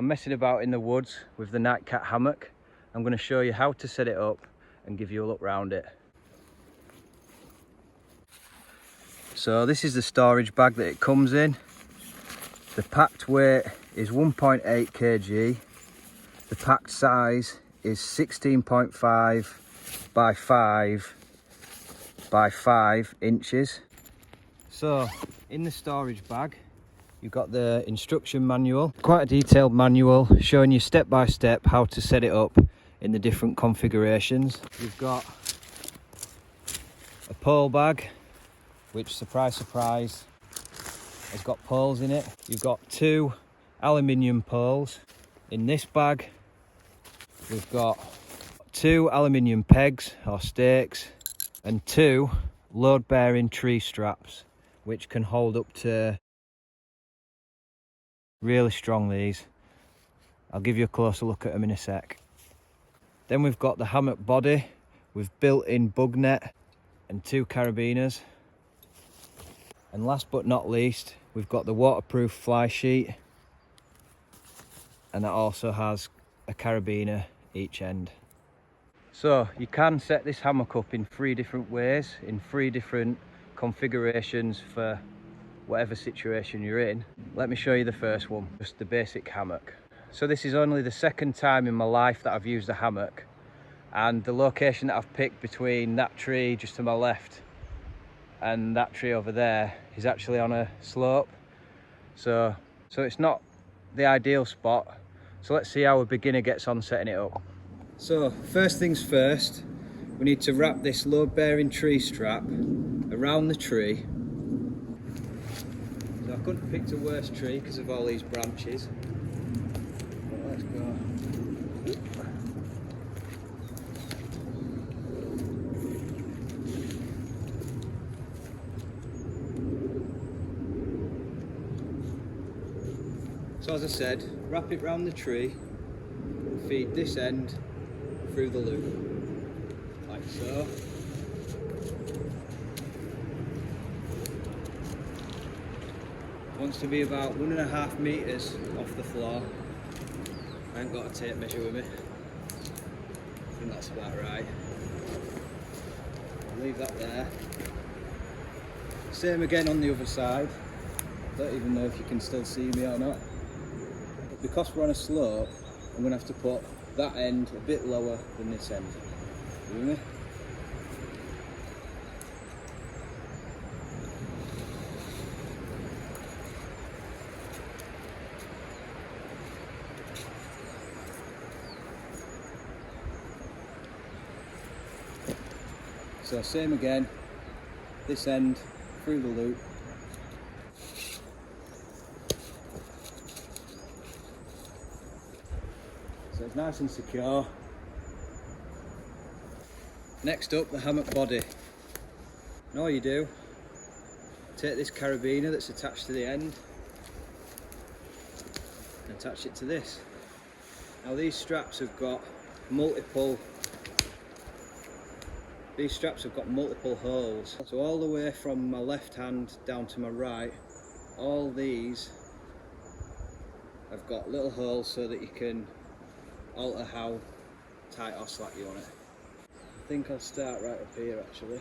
I'm messing about in the woods with the nightcat hammock. I'm going to show you how to set it up and give you a look round it. So this is the storage bag that it comes in. The packed weight is 1.8 kg. The packed size is 16.5 by 5 by 5 inches. So in the storage bag you've got the instruction manual, quite a detailed manual showing you step by step how to set it up in the different configurations. You've got a pole bag, which, surprise surprise, has got poles in it. You've got 2 aluminium poles. In this bag we've got 2 aluminium pegs or stakes and 2 load bearing tree straps, which can hold up to, really strong these. I'll give you a closer look at them in a sec. Then we've got the hammock body with built-in bug net and 2 carabiners. And last but not least, we've got the waterproof fly sheet, and that also has a carabiner each end. So you can set this hammock up in 3 different ways, in 3 different configurations for whatever situation you're in. Let me show you the first one, just the basic hammock. So this is only the 2nd time in my life that I've used a hammock, and the location that I've picked between that tree just to my left and that tree over there is actually on a slope, so it's not the ideal spot. So let's see how a beginner gets on setting it up. So first things first, we need to wrap this load bearing tree strap around the tree. So I couldn't have picked a worse tree because of all these branches, but let's go. So as I said, wrap it round the tree, feed this end through the loop, like so. Wants to be about 1.5 metres off the floor. I ain't got a tape measure with me. I think that's about right. I'll leave that there. Same again on the other side. Don't even know if you can still see me or not. Because we're on a slope, I'm going to have to put that end a bit lower than this end. You with me? So same again, this end through the loop. So it's nice and secure. Next up, the hammock body. And all you do, take this carabiner that's attached to the end and attach it to this. Now these straps have got multiple holes. So all the way from my left hand down to my right, all these have got little holes so that you can alter how tight or slack you want it. I think I'll start right up here actually.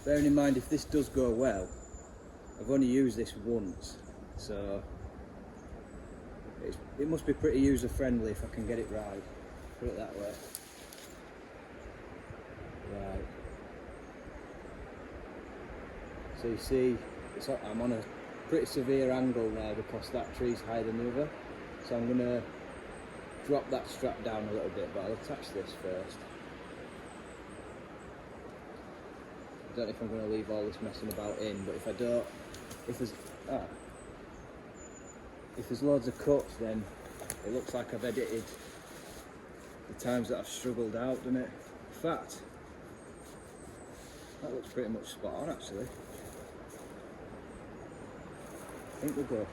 Bearing in mind, if this does go well, I've only used this once, so it must be pretty user friendly if I can get it right, put it that way. Right. So you see, I'm on a pretty severe angle now because that tree's higher than the other. So I'm going to drop that strap down a little bit, but I'll attach this first. I don't know if I'm going to leave all this messing about in, but if I don't, if there's loads of cuts, then it looks like I've edited the times that I've struggled out, doesn't it? In fact, that looks pretty much spot on actually. I think we'll go.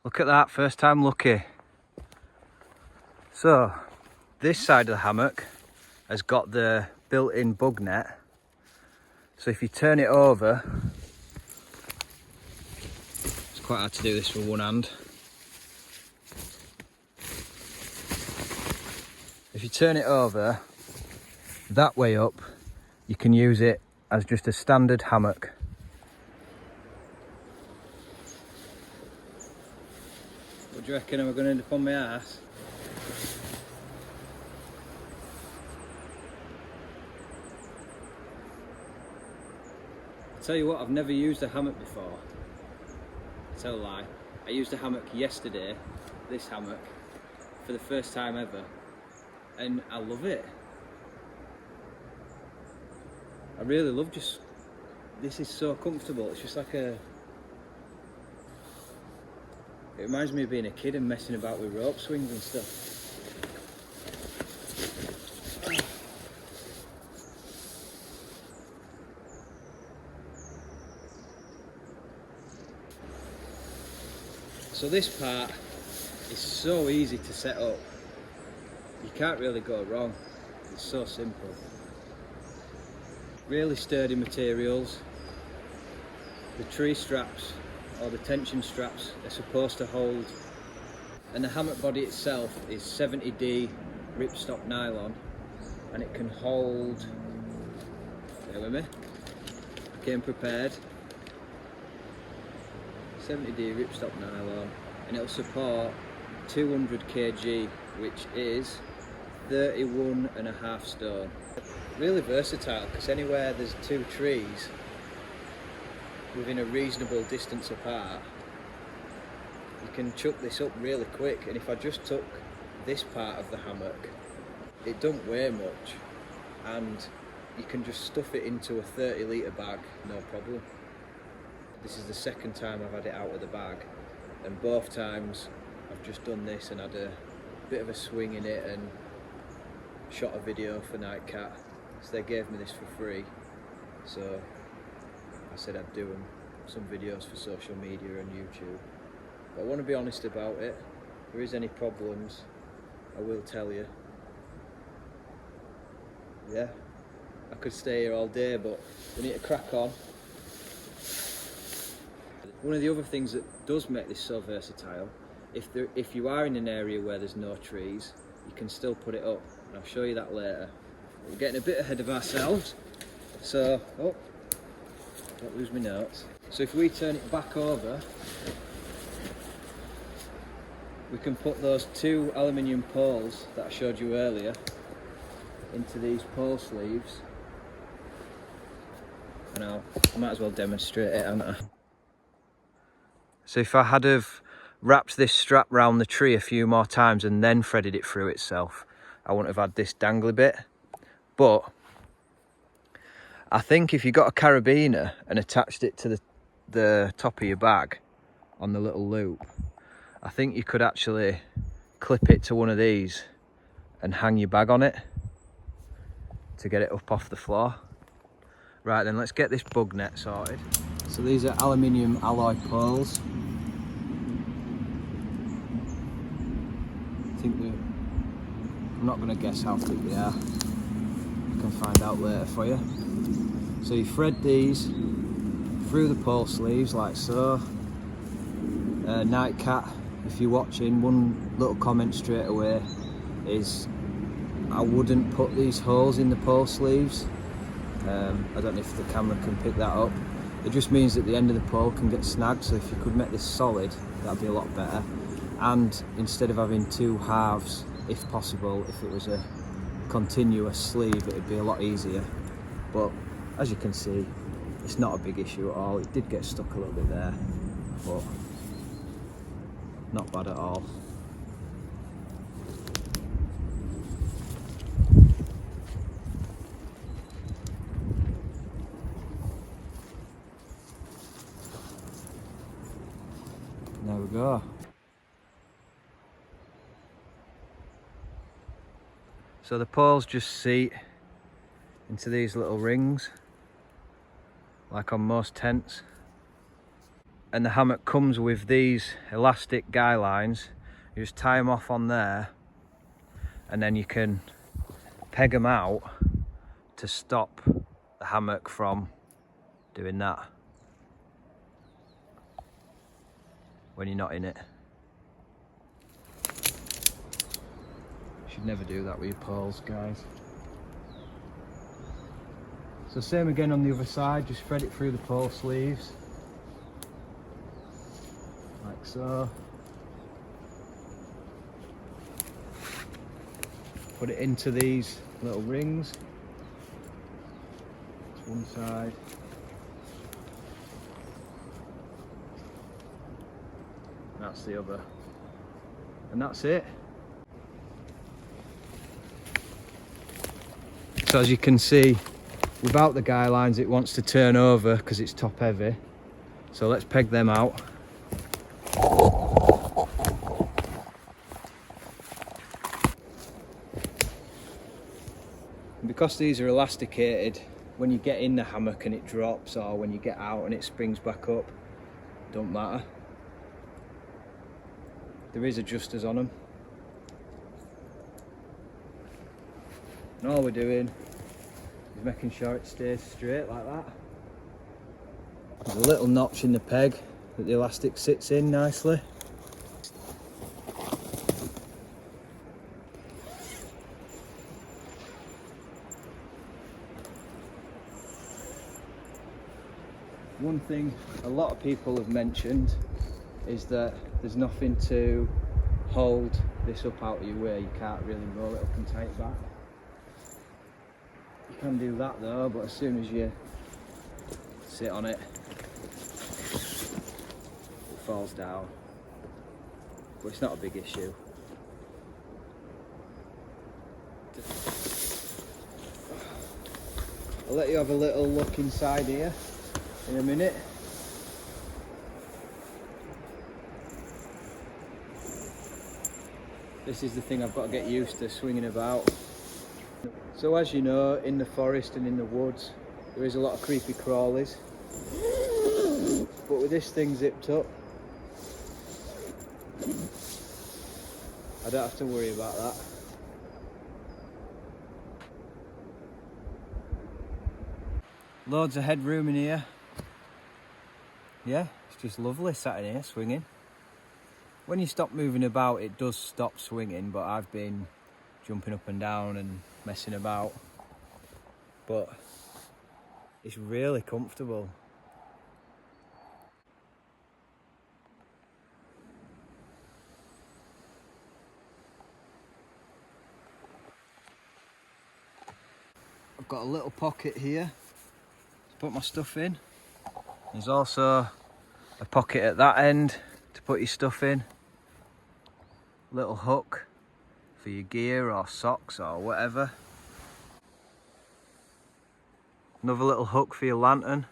Look at that, first time lucky. So, This side of the hammock has got the built-in bug net. So if you turn it over, it's quite hard to do this with one hand. If you turn it over that way up, you can use it as just a standard hammock. What do you reckon? Am I going to end up on my ass? I'll tell you what, I've never used a hammock before. Tell a lie. I used a hammock yesterday, this hammock, for the first time ever, and I love it. I really love just, this is so comfortable. It's just like it reminds me of being a kid and messing about with rope swings and stuff. So this part is so easy to set up. You can't really go wrong. It's so simple. Really sturdy materials. The tree straps or the tension straps are supposed to hold, and the hammock body itself is 70D ripstop nylon, and it can hold, bear with me, I came prepared, 70D ripstop nylon, and it'll support 200 kg, which is 31.5 stone. Really versatile, because anywhere there's two trees within a reasonable distance apart, you can chuck this up really quick. And if I just took this part of the hammock, it don't weigh much, and you can just stuff it into a 30-litre bag, no problem. This is the second time I've had it out of the bag, and both times I've just done this and had a bit of a swing in it and shot a video for Nightcat. So they gave me this for free, so I said I'd do some videos for social media and YouTube. But I want to be honest about it. If there is any problems, I will tell you. Yeah, I could stay here all day, but we need to crack on. One of the other things that does make this so versatile, if you are in an area where there's no trees, you can still put it up, and I'll show you that later. We're getting a bit ahead of ourselves, so don't lose my notes. So if we turn it back over, we can put those two aluminium poles that I showed you earlier into these pole sleeves, and I might as well demonstrate it, haven't I? So if I had have wrapped this strap round the tree a few more times and then threaded it through itself, I wouldn't have had this dangly bit. But I think if you got a carabiner and attached it to the top of your bag on the little loop, I think you could actually clip it to one of these and hang your bag on it to get it up off the floor. Right then, let's get this bug net sorted. So these are aluminium alloy poles. I'm not going to guess how thick they are. I can find out later for you. So you thread these through the pole sleeves like so. Nightcat, if you're watching, one little comment straight away is I wouldn't put these holes in the pole sleeves. I don't know if the camera can pick that up. It just means that the end of the pole can get snagged, so if you could make this solid, that'd be a lot better. And instead of having two halves, if possible, if it was a continuous sleeve, it'd be a lot easier. But as you can see, it's not a big issue at all. It did get stuck a little bit there, but not bad at all. There we go. So the poles just seat into these little rings, like on most tents. And the hammock comes with these elastic guy lines. You just tie them off on there, and then you can peg them out to stop the hammock from doing that when you're not in it. You should never do that with your poles, guys. So same again on the other side, just thread it through the pole sleeves, like so. Put it into these little rings. That's one side. That's the other. And that's it. So as you can see, without the guy lines it wants to turn over because it's top heavy. So let's peg them out. Because these are elasticated, when you get in the hammock and it drops, or when you get out and it springs back up, don't matter. There is adjusters on them. And all we're doing is making sure it stays straight like that. There's a little notch in the peg that the elastic sits in nicely. One thing a lot of people have mentioned is that there's nothing to hold this up out of your way. You can't really roll it up and tie it back. You can do that though, but as soon as you sit on it, it falls down. But it's not a big issue. I'll let you have a little look inside here in a minute. This is the thing I've got to get used to, swinging about. So as you know, in the forest and in the woods, there is a lot of creepy crawlies. But with this thing zipped up, I don't have to worry about that. Loads of headroom in here. Yeah, it's just lovely sat in here swinging. When you stop moving about, it does stop swinging, but I've been jumping up and down and messing about. But it's really comfortable. I've got a little pocket here to put my stuff in. There's also a pocket at that end to put your stuff in. Little hook for your gear or socks or whatever. Another little hook for your lantern.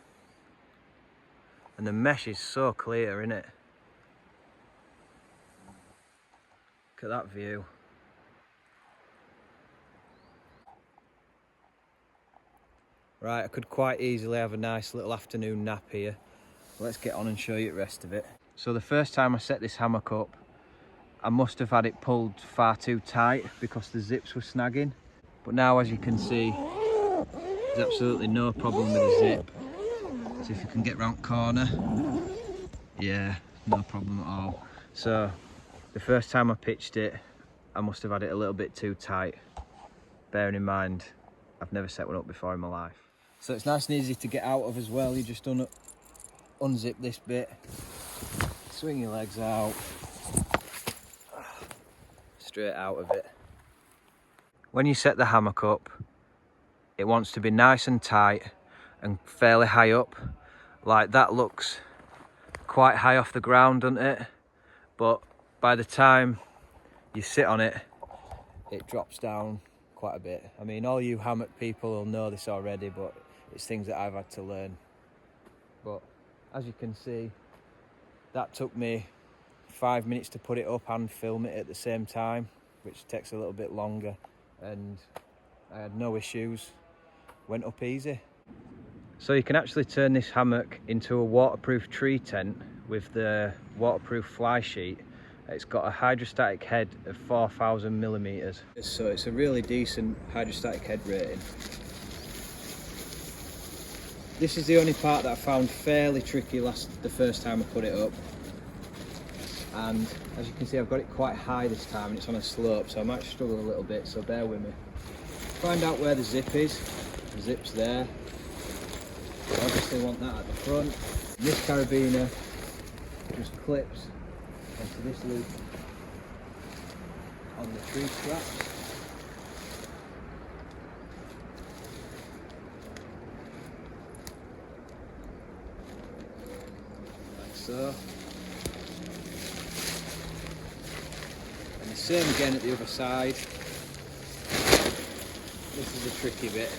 And the mesh is so clear, isn't it? Look at that view. Right, I could quite easily have a nice little afternoon nap here. Let's get on and show you the rest of it. So the first time I set this hammock up, I must have had it pulled far too tight because the zips were snagging. But now, as you can see, there's absolutely no problem with the zip. So if you can get round corner, yeah, no problem at all. So the first time I pitched it, I must have had it a little bit too tight. Bearing in mind, I've never set one up before in my life. So it's nice and easy to get out of as well. You just unzip this bit, swing your legs out, straight out of it. When you set the hammock up, it wants to be nice and tight and fairly high up. Like that looks quite high off the ground, doesn't it? But by the time you sit on it, it drops down quite a bit. I mean, all you hammock people will know this already, but it's things that I've had to learn. But as you can see, that took me 5 minutes to put it up and film it at the same time, which takes a little bit longer, and I had no issues, went up easy. So you can actually turn this hammock into a waterproof tree tent with the waterproof fly sheet, It's got a hydrostatic head of 4,000 millimeters. So it's a really decent hydrostatic head rating. This is the only part that I found fairly tricky the first time I put it up. And as you can see, I've got it quite high this time and it's on a slope, so I might struggle a little bit, so bear with me. Find out where the zip is. The zip's there. I obviously want that at the front. And this carabiner just clips onto this loop on the tree straps. Like so. And the same again at the other side. This is a tricky bit.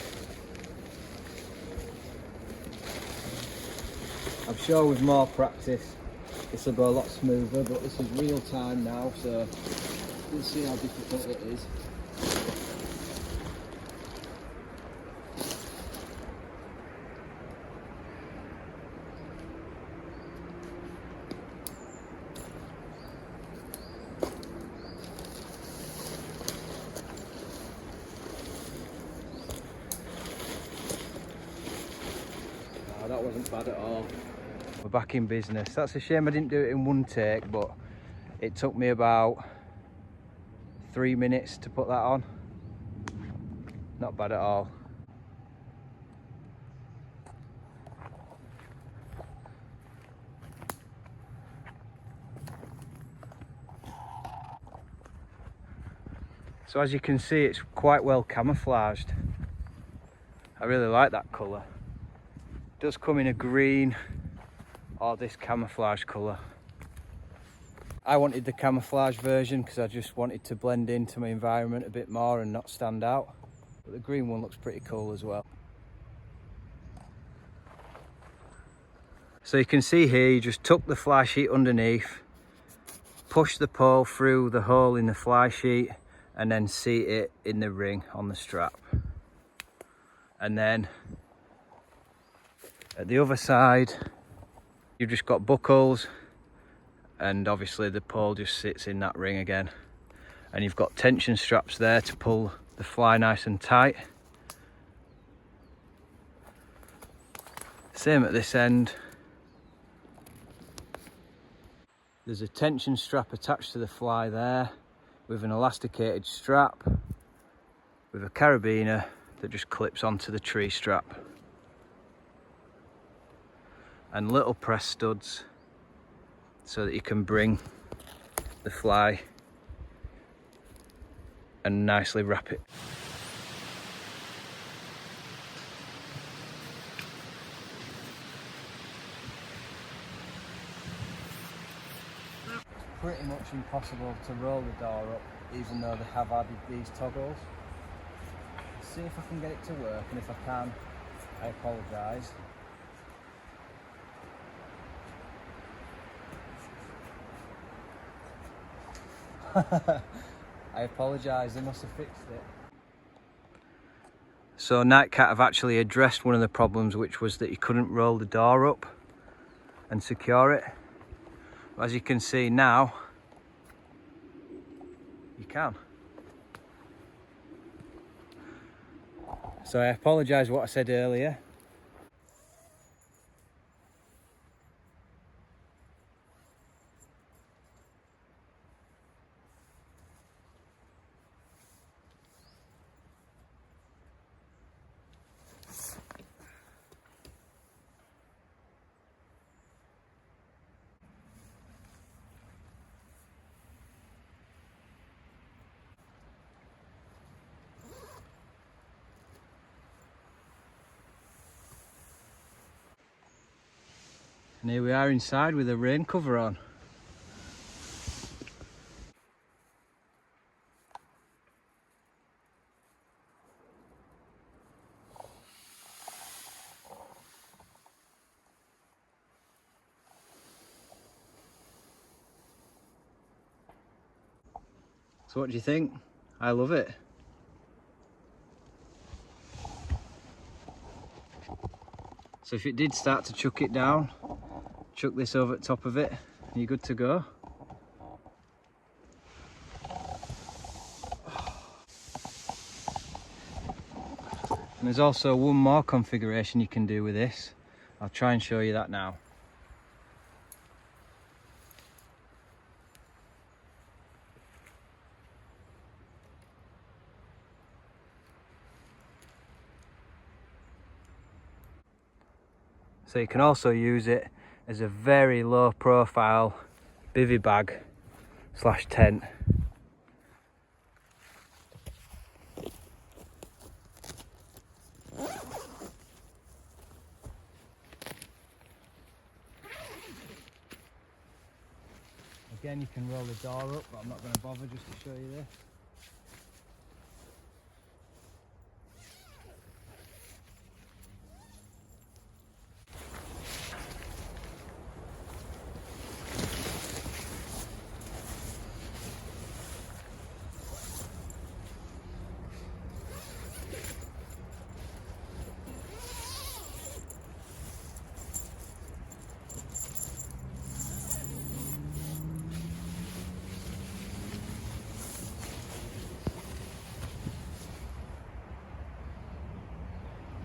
I'm sure with more practice this will go a lot smoother, but this is real time now, so you'll see how difficult it is. No, that wasn't bad at all. We're back in business. That's a shame I didn't do it in one take, but it took me about 3 minutes to put that on. Not bad at all. So as you can see, it's quite well camouflaged. I really like that colour. It does come in a green or this camouflage colour. I wanted the camouflage version because I just wanted to blend into my environment a bit more and not stand out. But the green one looks pretty cool as well. So you can see here, you just tuck the fly sheet underneath, push the pole through the hole in the fly sheet and then seat it in the ring on the strap. And then at the other side, you've just got buckles, and obviously the pole just sits in that ring again. And you've got tension straps there to pull the fly nice and tight. Same at this end. There's a tension strap attached to the fly there with an elasticated strap with a carabiner that just clips onto the tree strap. And little press studs so that you can bring the fly and nicely wrap it. It's pretty much impossible to roll the door up even though they have added these toggles. Let's see if I can get it to work, and if I can, I apologise. I apologise, they must have fixed it. So Nightcat have actually addressed one of the problems, which was that you couldn't roll the door up and secure it. As you can see now, you can. So I apologise what I said earlier. And here we are inside with a rain cover on. So what do you think? I love it. So if it did start to chuck it down, chuck this over the top of it, and you're good to go. And there's also one more configuration you can do with this. I'll try and show you that now. So you can also use it as a very low profile bivvy bag / tent. Again, you can roll the door up, but I'm not going to bother just to show you this.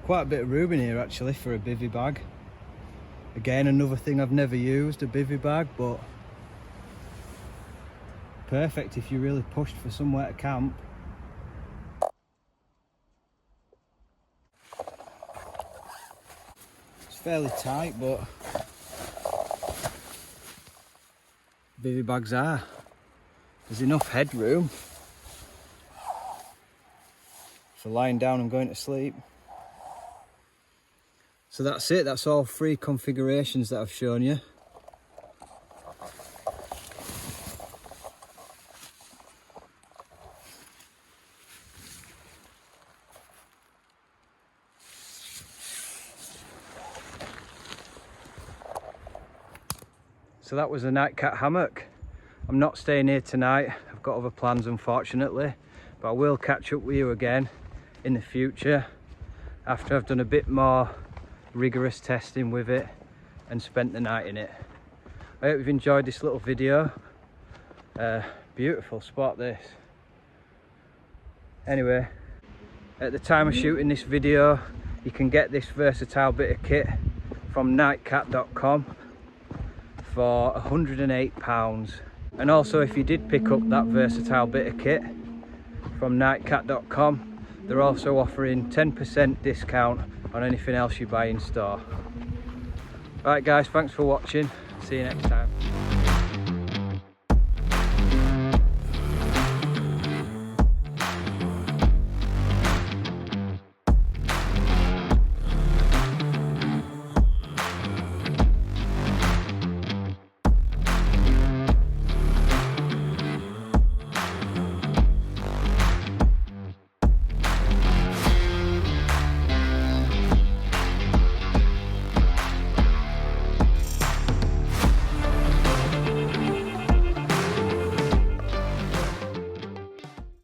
Quite a bit of room in here actually for a bivvy bag. Again, another thing I've never used, a bivvy bag, but perfect if you're really pushed for somewhere to camp. It's fairly tight, but bivvy bags are. There's enough headroom for lying down and going to sleep. So that's it, that's all 3 configurations that I've shown you. So that was a nightcat hammock. I'm not staying here tonight, I've got other plans unfortunately, but I will catch up with you again in the future after I've done a bit more rigorous testing with it and spent the night in it. I hope you've enjoyed this little video. Beautiful spot this. Anyway, at the time of shooting this video, you can get this versatile bit of kit from nightcat.com for £108. And also, if you did pick up that versatile bit of kit from nightcat.com, they're also offering 10% discount on anything else you buy in store. Right guys, thanks for watching. See you next time.